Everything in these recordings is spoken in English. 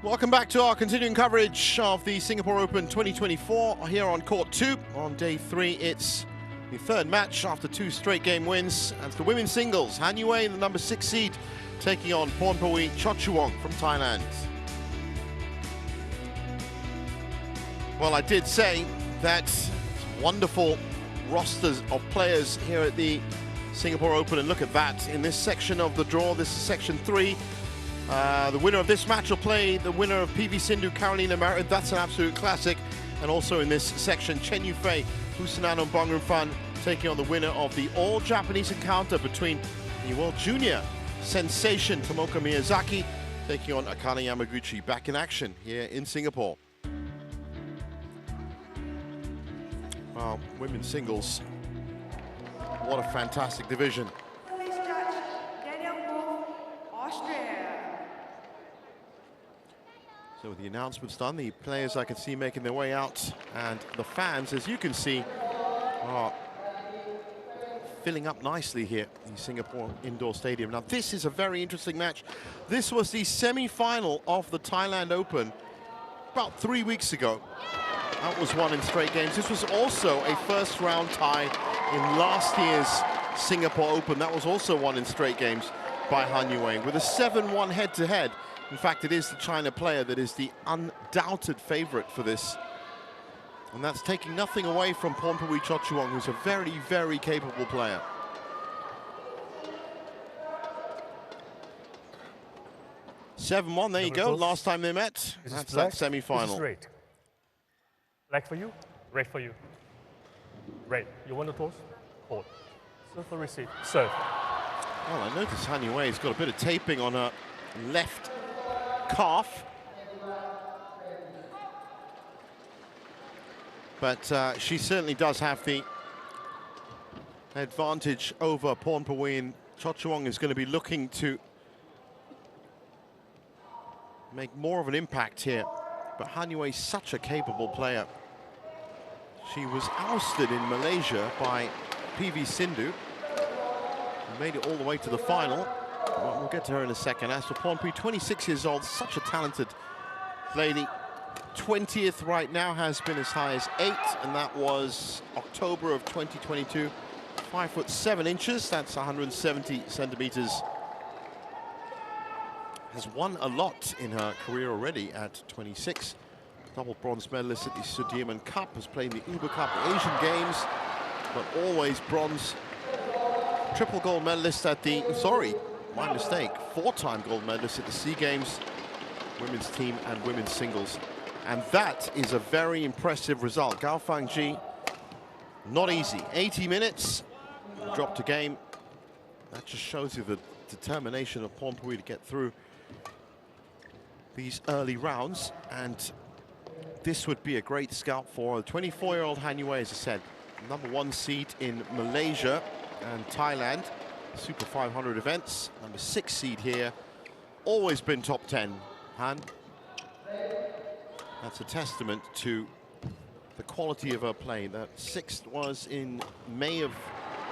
Welcome back to our continuing coverage of the Singapore Open 2024 here on Court 2. On day 3, it's the third match after 2 straight game wins. And it's the women's singles. Han Yue, the number 6 seed, taking on Pornpawee Chochuwong from Thailand. Well, I did say that wonderful rosters of players here at the Singapore Open, and look at that in this section of the draw. This is section 3. The winner of this match will play the winner of PV Sindhu, Carolina Marin. That's an absolute classic. And also in this section, Chen Yufei, Busanano Bongrenfan taking on the winner of the all-Japanese encounter between the World Junior sensation Tomoka Miyazaki taking on Akane Yamaguchi. Back in action here in Singapore. Well, women's singles, what a fantastic division. So with the announcements done, the players I can see making their way out, and the fans, as you can see, are filling up nicely here in Singapore Indoor Stadium. Now this is a very interesting match. This was the semi-final of the Thailand Open about 3 weeks ago. That was won in straight games. This was also a first round tie in last year's Singapore Open. That was also won in straight games by Han Yue with a 7-1 head-to-head. In fact, it is the China player that is the undoubted favorite for this. And that's taking nothing away from Pornpawee Chochuwong, who's a very, very capable player. (7-1), there you go. Last time they met, that's that semi-final. Black for you, red for you. Red. You want to toss? Hold. Serve or receive? Serve. Well, I noticed Han Yue's got a bit of taping on her left calf. But she certainly does have the advantage over Pornpawee, and Chochuwong is going to be looking to make more of an impact here. But Han Yue is such a capable player. She was ousted in Malaysia by PV Sindhu and made it all the way to the final. Well, we'll get to her in a second. As for Pornpawee, 26 years old, such a talented lady. 20th right now, has been as high as 8, and that was October of 2022. 5'7", that's 170 centimeters. Has won a lot in her career already at 26. Double bronze medalist at the Sudirman Cup, has played in the Uber Cup Asian Games, but always bronze. Triple gold medalist at the, sorry, my mistake, 4-time gold medalist at the SEA Games, women's team and women's singles. And that is a very impressive result. Gao Fangji, not easy. 80 minutes, dropped a game. That just shows you the determination of Pornpawee to get through these early rounds, and this would be a great scout for the 24-year-old Han Yue, as I said, number 1 seed in Malaysia and Thailand, Super 500 events, number 6 seed here, always been top 10, Han. That's a testament to the quality of her play. The 6th was in May of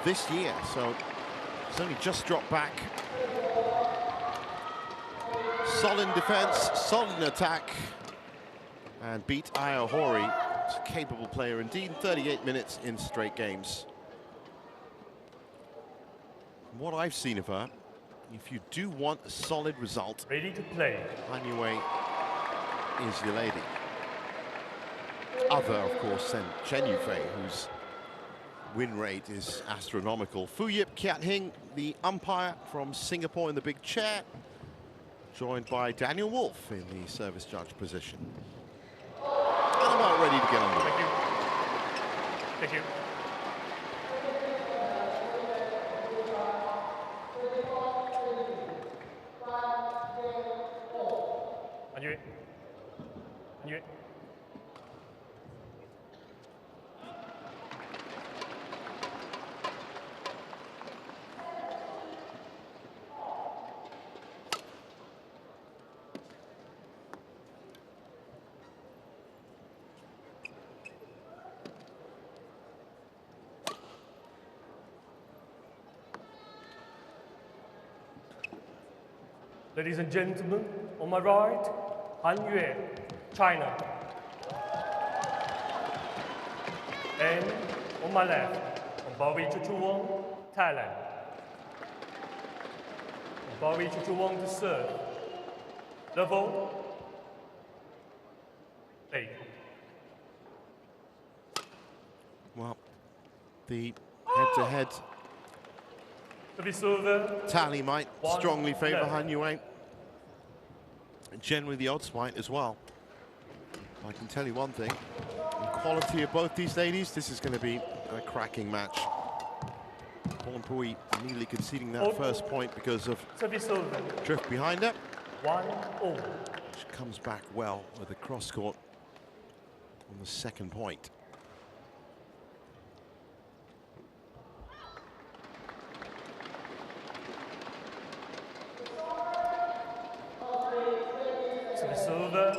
this year, so it's only just dropped back. Solid defense, solid attack, and beat Aya Hori. It's a capable player indeed, 38 minutes in straight games. From what I've seen of her, if you do want a solid result, ready to play, Han Yue is your lady. Other, of course, than Chen Yufei, whose win rate is astronomical. Fu Yip Kiat Hing, the umpire from Singapore in the big chair, joined by Daniel Wolf in the service judge position. And about ready to get on with it. Thank you. Thank you. Han Yue. Han Yue. Ladies and gentlemen, on my right, Han Yue, China. And on my left, Pornpawee Chochuwong, Thailand. Pornpawee Chochuwong to serve. Level 8. Well, the head-to-head tally might strongly favour Han Yue. Generally, the odds might as well. I can tell you one thing: the quality of both these ladies, this is going to be a cracking match. Pornpawee immediately conceding that first point because of drift behind her. 1-0. She comes back well with a cross court on the second point. Service over.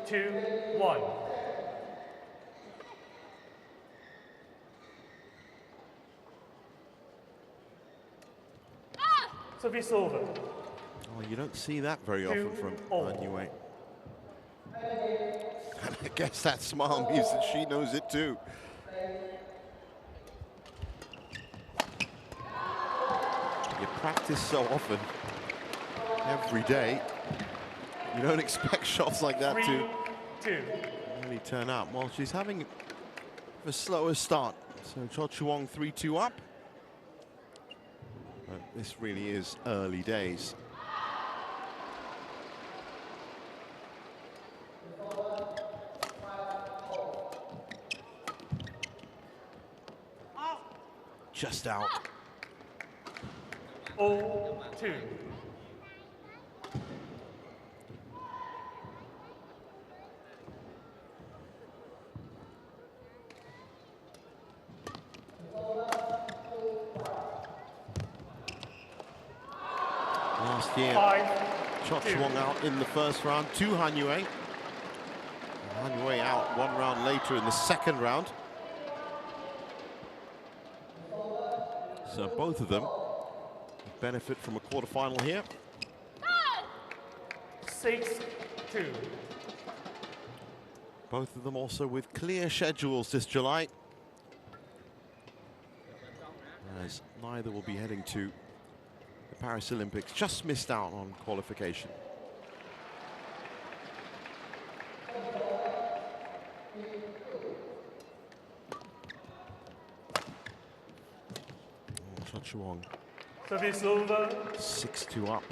2-1. Service over. Oh, you don't see that very often from Han Yue. And I guess that smile means that she knows it too. You practice so often, every day, you don't expect shots like that to really turn up. Well, she's having a slower start. So Chochuwong 3-2 up. But this really is early days. Just out. 0-2. Last year, Chochuwong out in the first round to Han Yue. Han Yue out one round later in the second round. So both of them benefit from a quarterfinal here. 6-2. Both of them also with clear schedules this July, as neither will be heading to the Paris Olympics. Just missed out on qualification. Chochuwong. Service over. 6-2 up.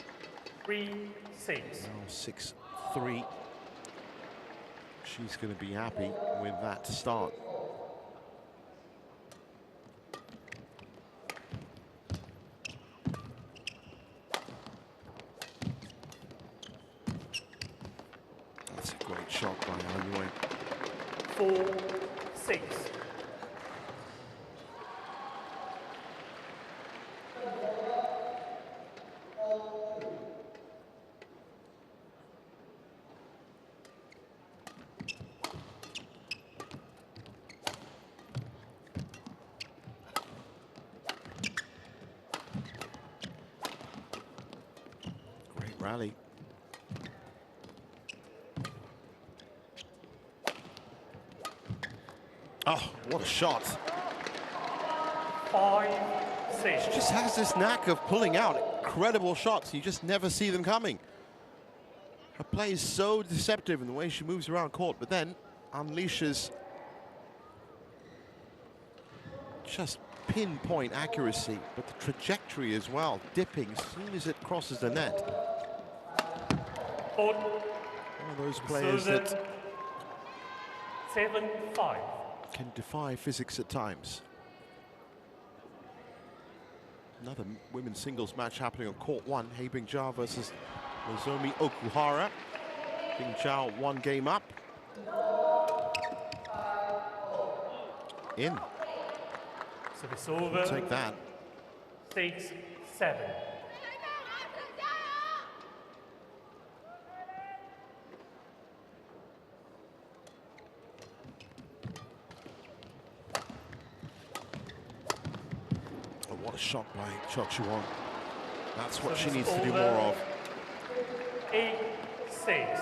3-6. Now 6-3. She's going to be happy with that start. That's a great shot by Han Yue. 4-6. Rally. Oh, what a shot. 5-6. She just has this knack of pulling out incredible shots. You just never see them coming. Her play is so deceptive in the way she moves around court, but then unleashes just pinpoint accuracy, but the trajectory as well, dipping as soon as it crosses the net. One of those players that 7-5. can defy physics at times. Another women's singles match happening on court 1. Hei Bingjia versus Nozomi Okuhara. Bingjia 1 game up. In. Service over. Take that. 6-7. Oh, what a shot by Chochuwong. That's what she needs to do more of. 8-7. 6.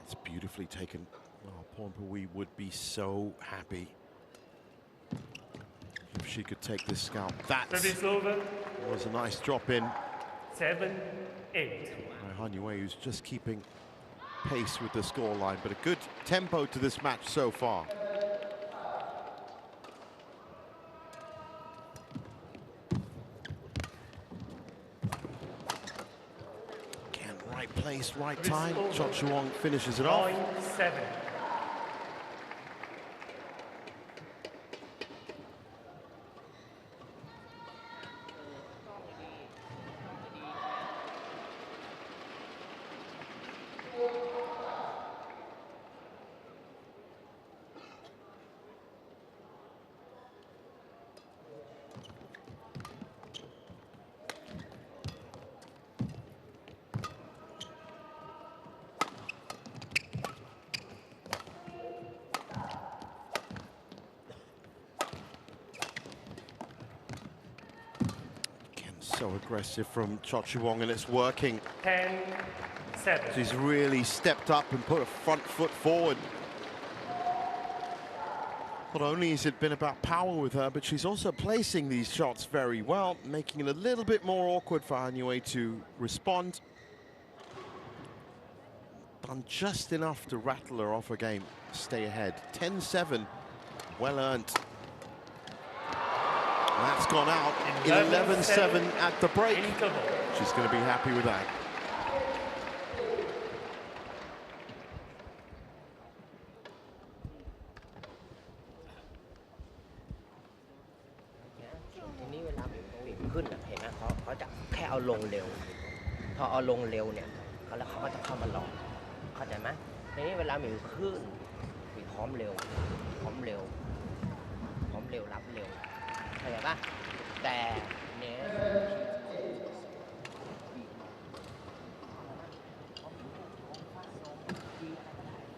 It's beautifully taken. Oh, Pornpawee would be so happy if she could take this scalp. That was a nice drop in. 7-8. Hanyue, who's just keeping pace with the scoreline, but a good tempo to this match so far. Again, right place, right time. Chochuwong finishes it off. 9-7. So aggressive from Chochuwong, and it's working. 10-7. She's really stepped up and put a front foot forward. Not only has it been about power with her, but she's also placing these shots very well, making it a little bit more awkward for Hanyue to respond. Done just enough to rattle her off her game, stay ahead. 10-7, well earned. That's gone out. 11-7 at the break. She's going to be happy with that.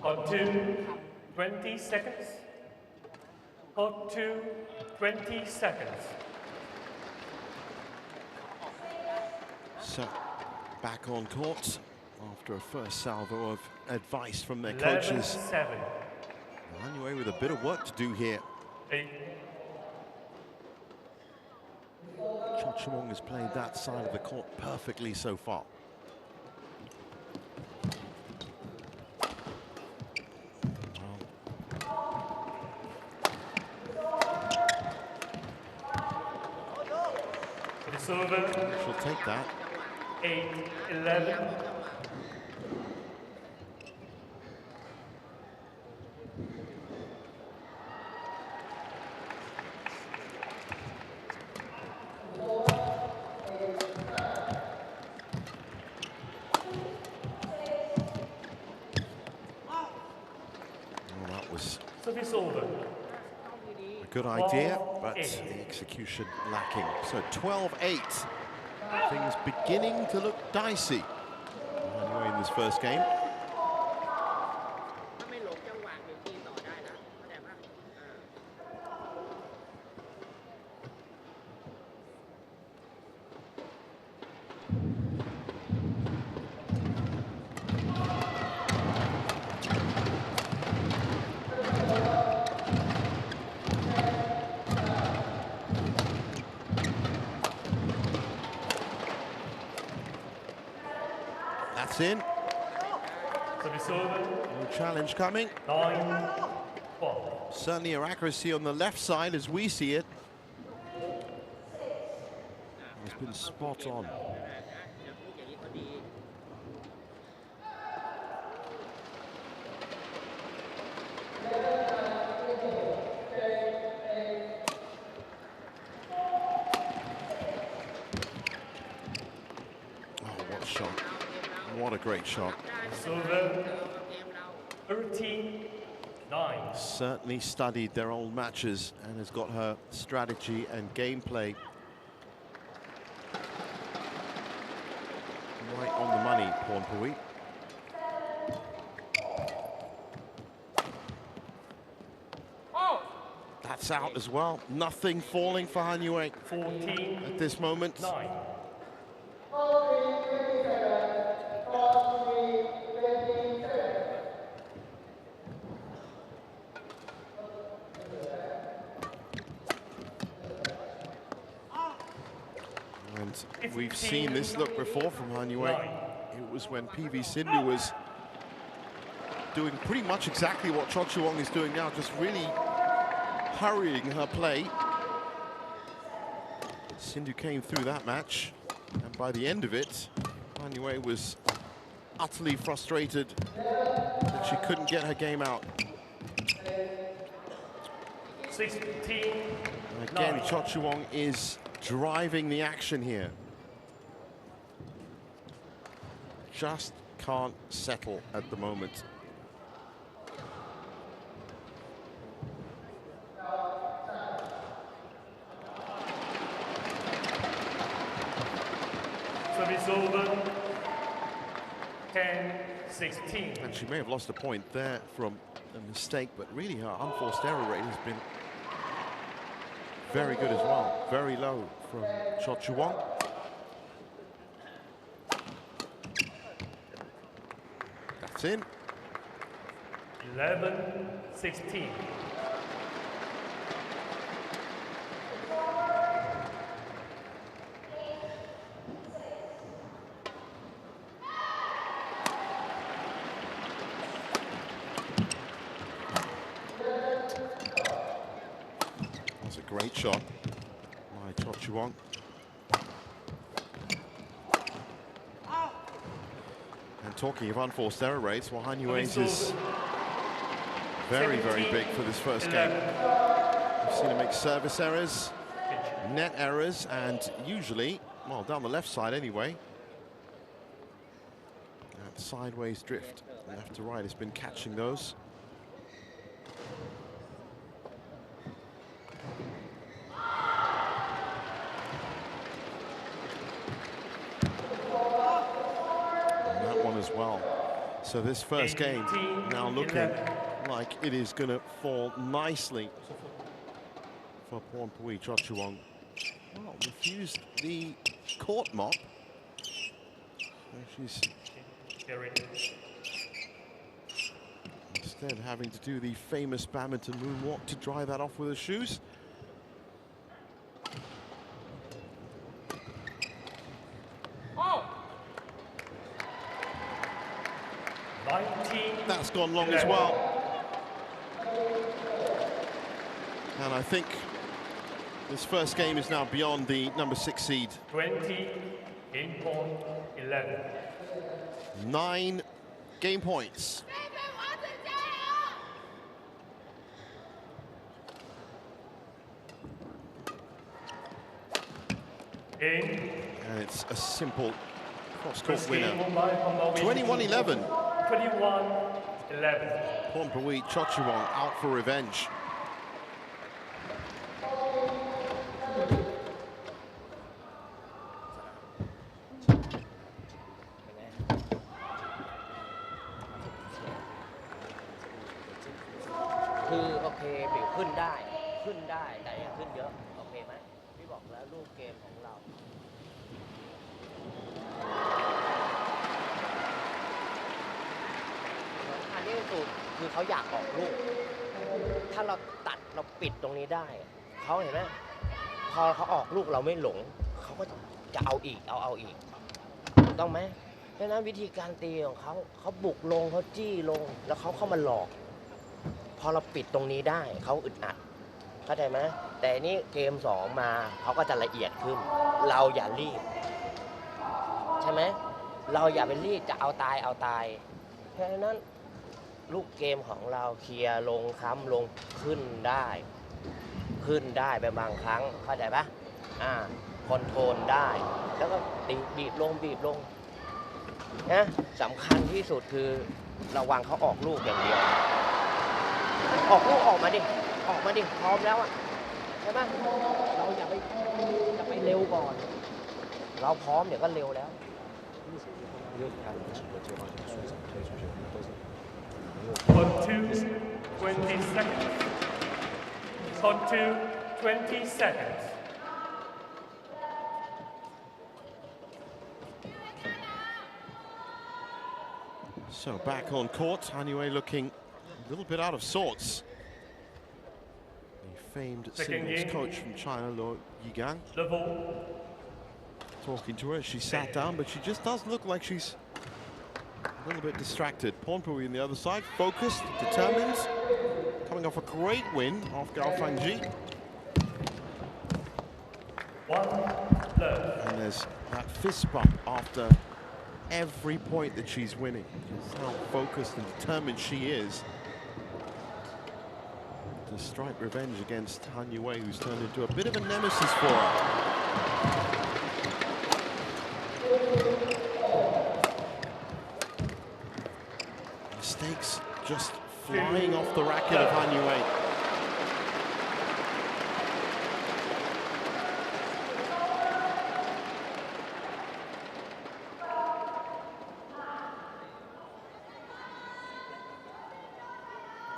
Hot 2, 20 seconds. Hot 2, 20 seconds. So, back on court after a first salvo of advice from their coaches. 11-7. Hanyue with a bit of work to do here. 8. Chochuwong has played that side of the court perfectly so far. She'll take that. 8-11. That was a good idea, but the execution lacking. So 12-8. Things beginning to look dicey. Anyway, in this first game. That's in. No challenge coming. 9-12. Certainly her accuracy on the left side as we see it has been spot on. What a great shot. 13-9. Certainly studied their old matches and has got her strategy and gameplay right on the money, Pornpawee. That's out as well. Nothing falling for Han Yue 14 at this moment. 9. And we've seen this look before from Han Yue. It was when PV Sindhu was doing pretty much exactly what Chochuwong is doing now, just really hurrying her play. Sindhu came through that match, and by the end of it, Han Yue was utterly frustrated that she couldn't get her game out. 16. And again, 9. Chochuwong is driving the action here. Just can't settle at the moment. Service over. 10-16. And she may have lost a point there from a mistake, but really her unforced error rate has been very good as well. Very low from Chochuwong. That's in. 11-16. That's a great shot by Chochuwong. And talking of unforced error rates, well, Han Yue's is very, very big for this first game. We've seen her make service errors, net errors, and usually, well, down the left side anyway, that sideways drift, left to right, has been catching those. As well. So this first game now looking like it is going to fall nicely for Pornpawee Chochuwong. Well, refused the court mop. She's instead having to do the famous badminton moonwalk to dry that off with her shoes. That's gone long as well. And I think this first game is now beyond the number 6 seed. 20, game point 11. 9 game points. And it's a simple cross-court winner. 21-11. 21-11. Pornpawee Chochuwong out for revenge.คือโอเคบิวขึ้นได้แต่อย่าขึ้นเยอะโอเคไหมพี่บอกแล้วลูกเกมของเราอันนี้สุดคือเขาอยากออกลูกถ้าเราตัดเราปิดตรงนี้ได้เขาเห็นไหมพอเขาออกลูกเราไม่หลงเขาก็จะเอาอีกเอาอีกถูกต้องไหมดังนั้นวิธีการตีของเขาบุกลงเขาจี้ลงแล้วเขาเข้ามาหลอกพอเราปิดตรงนี้ได้เขาอึดอัดเข้าใจไหมแต่นี่เกม2มาเขาก็จะละเอียดขึ้นเราอย่ารีบใช่ไหมเราอย่าไปรีบจะเอาตายเพราะฉะนั้นลูกเกมของเราเคลียร์ลงค้ำลงขึ้นได้ไปบางครั้งเข้าใจปะคอนโทรลได้แล้วก็บีบลงนะสำคัญที่สุดคือระวังเขาออกลูกอย่างเดียวออกลูกออกมาดิพร้อมแล้วอ่ะใช่ไหมเราอย่าไปเร็วก่อนเราพร้อมเดี๋ยวก็เร็วแล้วFor 20 seconds. On to 20 seconds. So back on court, Hanwei looking a little bit out of sorts. The famed singles coach from China, Lo Yigang, talking to her. She sat down, but she just does look like she's a little bit distracted. Pornpawee on the other side, focused, determined, coming off a great win off Gao Fangji. And there's that fist bump after every point that she's winning. Just how focused and determined she is to strike revenge against Hanwei, who's turned into a bit of a nemesis for her. Mistakes just flying off the racket of Hanwei.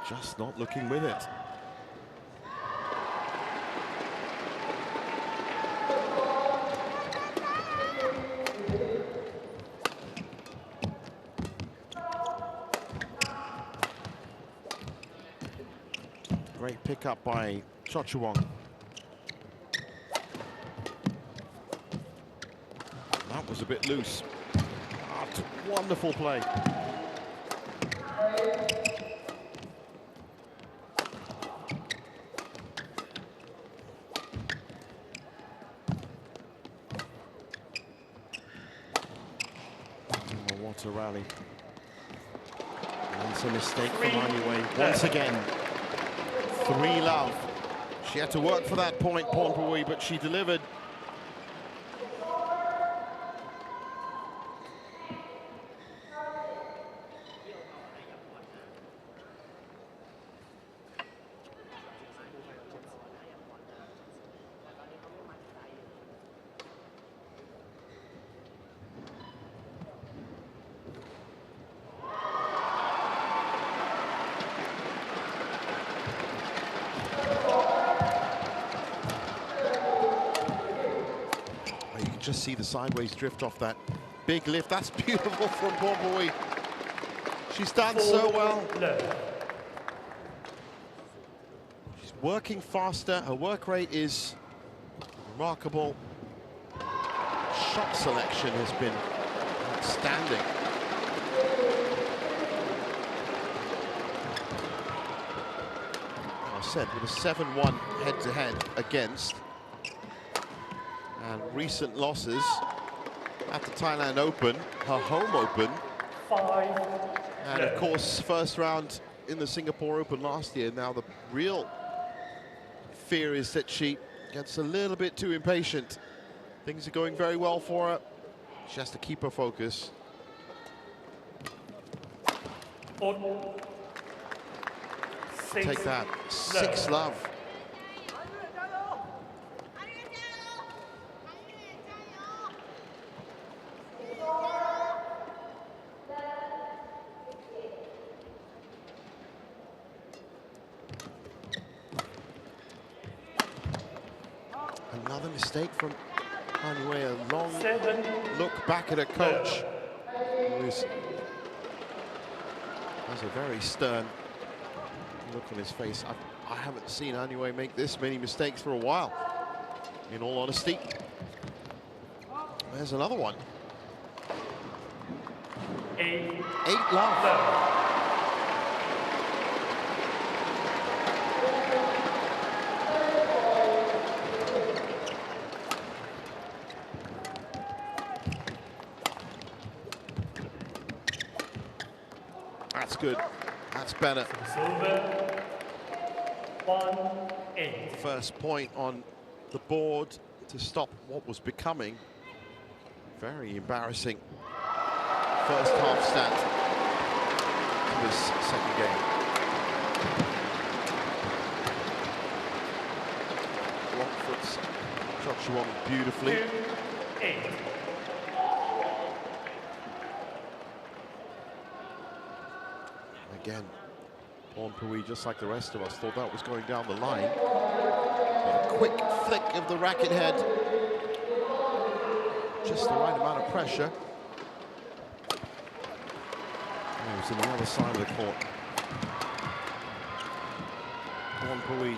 Just not looking with it. Great pickup by Chochuwong. That was a bit loose. Wonderful play. What a rally. And it's a mistake from Hanwei once again. 3-love. She had to work for that point, Pornpawee, but she delivered. Just see the sideways drift off that big lift. That's beautiful from Pornpawee. She's done so well. She's working faster. Her work rate is remarkable. Shot selection has been outstanding. As I said, with a 7-1 head-to-head against. And recent losses at the Thailand Open, her home Open. And of course, first round in the Singapore Open last year. Now the real fear is that she gets a little bit too impatient. Things are going very well for her. She has to keep her focus. Take that, 6-love. Another mistake from Hanwei, a long look back at her coach, who has a very stern look on his face. I haven't seen Hanwei make this many mistakes for a while, in all honesty. There's another one. 8-love. That's good. That's better. First point on the board to stop what was becoming very embarrassing first half stat to this second game. Rockfoot's Chochuwong beautifully. Again, Pornpawee, just like the rest of us, thought that was going down the line. But a quick flick of the racket head. Just the right amount of pressure. And it was on the other side of the court. Pornpawee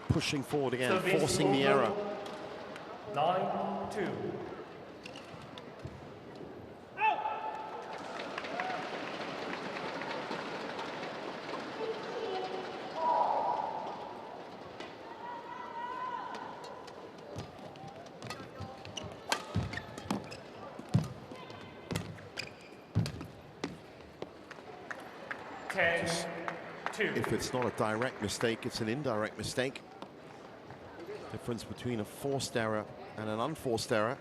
pushing forward again, forcing the error. 9-2. 10-2. If it's not a direct mistake, it's an indirect mistake. Difference between a forced error and an unforced error,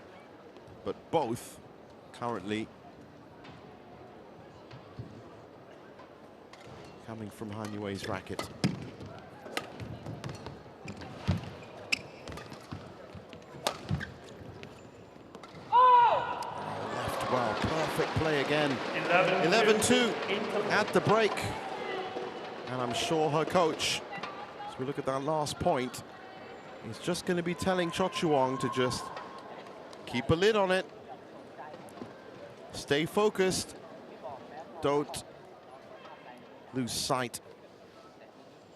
but both currently coming from Han Yue's racket. Left well, perfect play again. 11-2 at the break. And I'm sure her coach, as we look at that last point, is just going to be telling Chochuwong to just keep a lid on it. Stay focused. Don't lose sight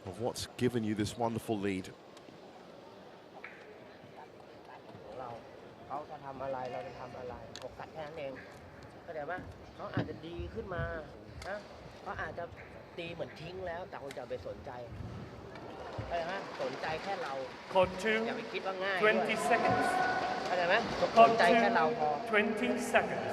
of what's given you this wonderful lead. เขาจะทำอะไรเราจะทำอะไรโฟกัสแค่นั้นเองเข้าใจไหมเขาอาจจะดีขึ้นมานะเขาอาจจะตีเหมือนทิ้งแล้วแต่คนจะไปสนใจเข้าใจไหมสนใจแค่เรา อย่าไปคิดว่าง่ายด้วย 20 seconds. เข้าใจไหมสนใจแค่เราพอ 20 seconds.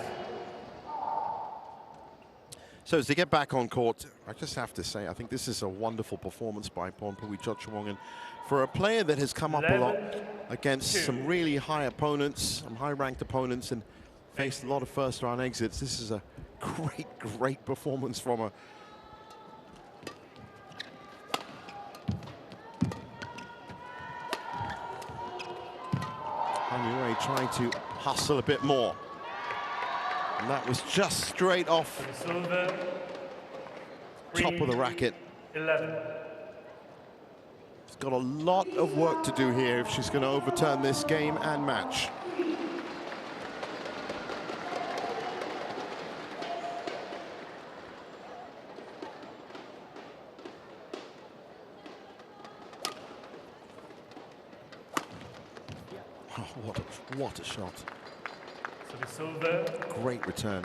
So as they get back on court, I just have to say, I think this is a wonderful performance by Pornpawee Chochuwong. And for a player that has come up a lot against some really high opponents, some high-ranked opponents, and faced a lot of first-round exits, this is a great performance from her. Han Yue trying to hustle a bit more. And that was just straight off top of the racket. 11. She's got a lot of work to do here if she's going to overturn this game and match. Oh, what a shot. So the silver. Great return.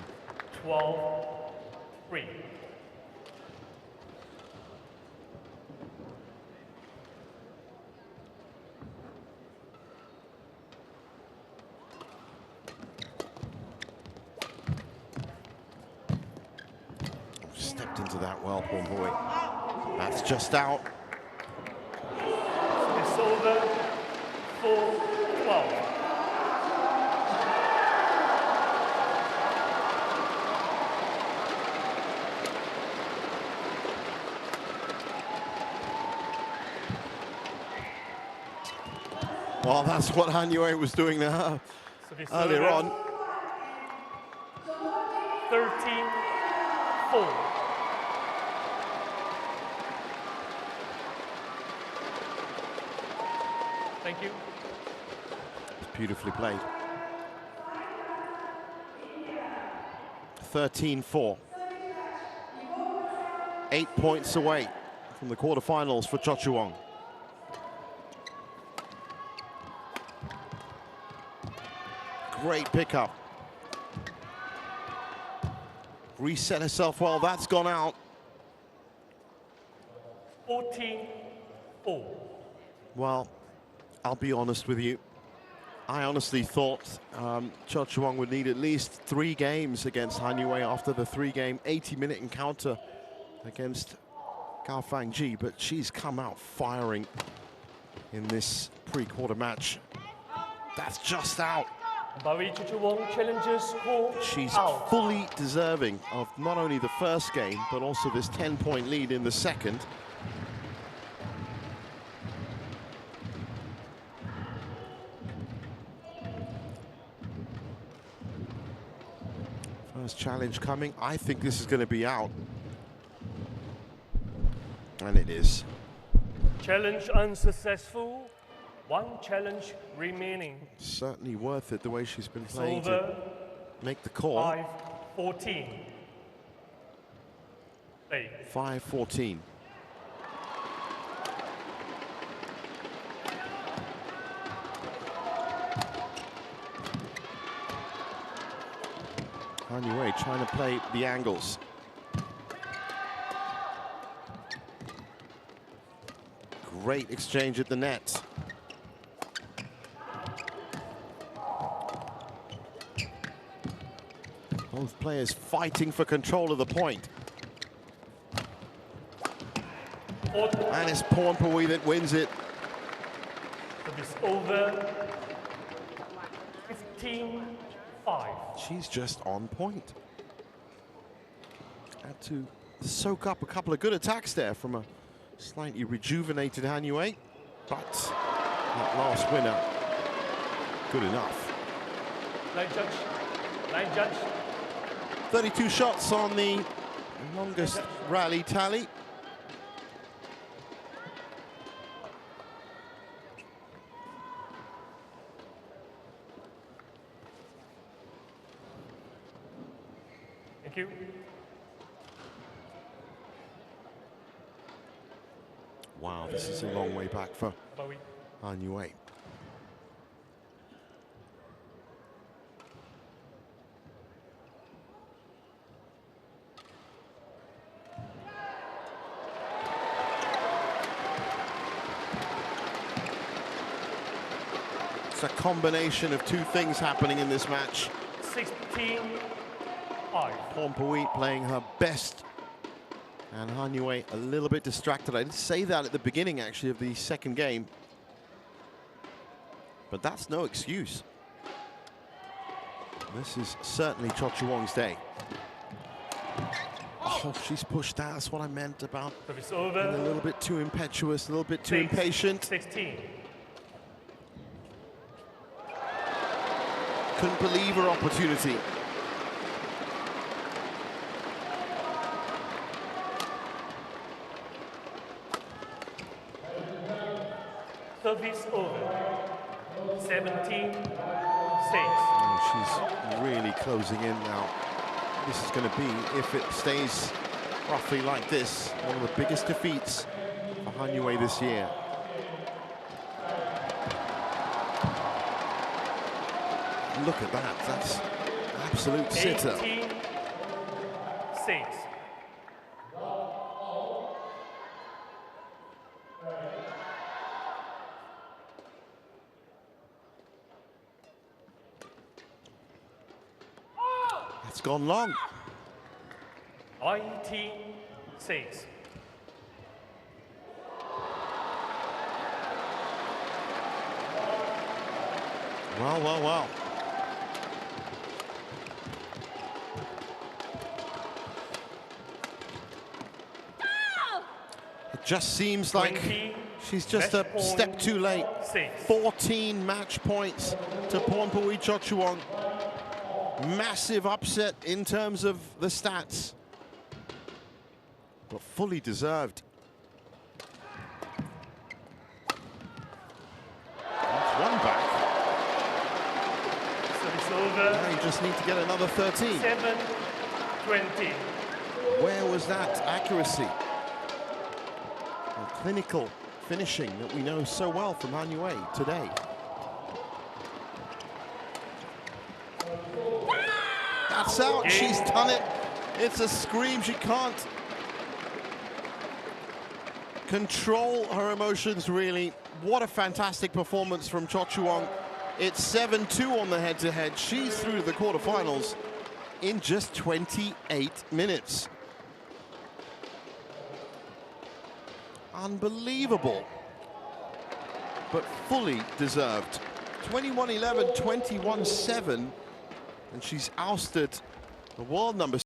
12-3. Stepped into that well, Pornpawee. That's just out. So the silver. 4-12. Well, that's what Han Yue was doing there earlier on. 13-4. Thank you. It's beautifully played. 13-4. 8 points away from the quarterfinals for Chochuwong. Great pickup. Reset herself well. That's gone out. 14-4. Well, I'll be honest with you. I honestly thought Chochuwong would need at least 3 games against Han Yue after the 3-game 80-minute encounter against Gao Fangji, but she's come out firing in this pre-quarter match. That's just out. Pornpawee Chochuwong challenges call She's out. fully deserving of not only the first game, but also this 10-point lead in the second. First challenge coming. I think this is going to be out. And it is. Challenge unsuccessful. One challenge remaining. Certainly worth it the way she's been It's playing over. to make the call. 5-14. Play. 5-14. Anyway, trying to play the angles. Great exchange at the net. Both players fighting for control of the point. And it's Pornpawee that wins it. It's over. 15-5. She's just on point. Had to soak up a couple of good attacks there from a slightly rejuvenated Hanue, but that last winner, good enough. Line judge. Line judge. 32 shots on the longest rally tally. Thank you. Wow, this is a long way back for Bowie. Hanue. It's a combination of two things happening in this match. 16-5. Pornpawee playing her best, and Hanue a little bit distracted. I didn't say that at the beginning, actually, of the second game, but that's no excuse. This is certainly Chochuwong's day. Oh, she's pushed out. That's what I meant about Service over. being a little bit too impetuous, a little bit too impatient. 16. Couldn't believe her opportunity. Service over. 17-6. Oh, she's really closing in now. This is going to be, if it stays roughly like this, one of the biggest defeats for Hanue this year. Look at that, that's absolute sitter. 18-6. It's gone long. 19-6. Well, well, well. It just seems like she's just a step too late. 14 match points to Pornpawee Chochuwong. Massive upset in terms of the stats, but fully deserved. That's one back. Service over. Now you just need to get another 13. 7-20. Where was that accuracy? The clinical finishing that we know so well from Hanue today. That's out, she's done it. It's a scream, she can't control her emotions, really. What a fantastic performance from Chochuwong. It's 7-2 on the head-to-head. She's through to the quarterfinals in just 28 minutes. Unbelievable, but fully deserved. 21-11, 21-7. And she's ousted the world number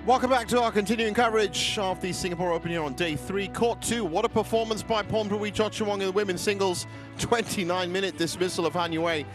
Welcome back to our continuing coverage of the Singapore Open here on day 3, court 2. What a performance by Pornpawee Chochuwong in the women's singles. 29-minute dismissal of Han Yue.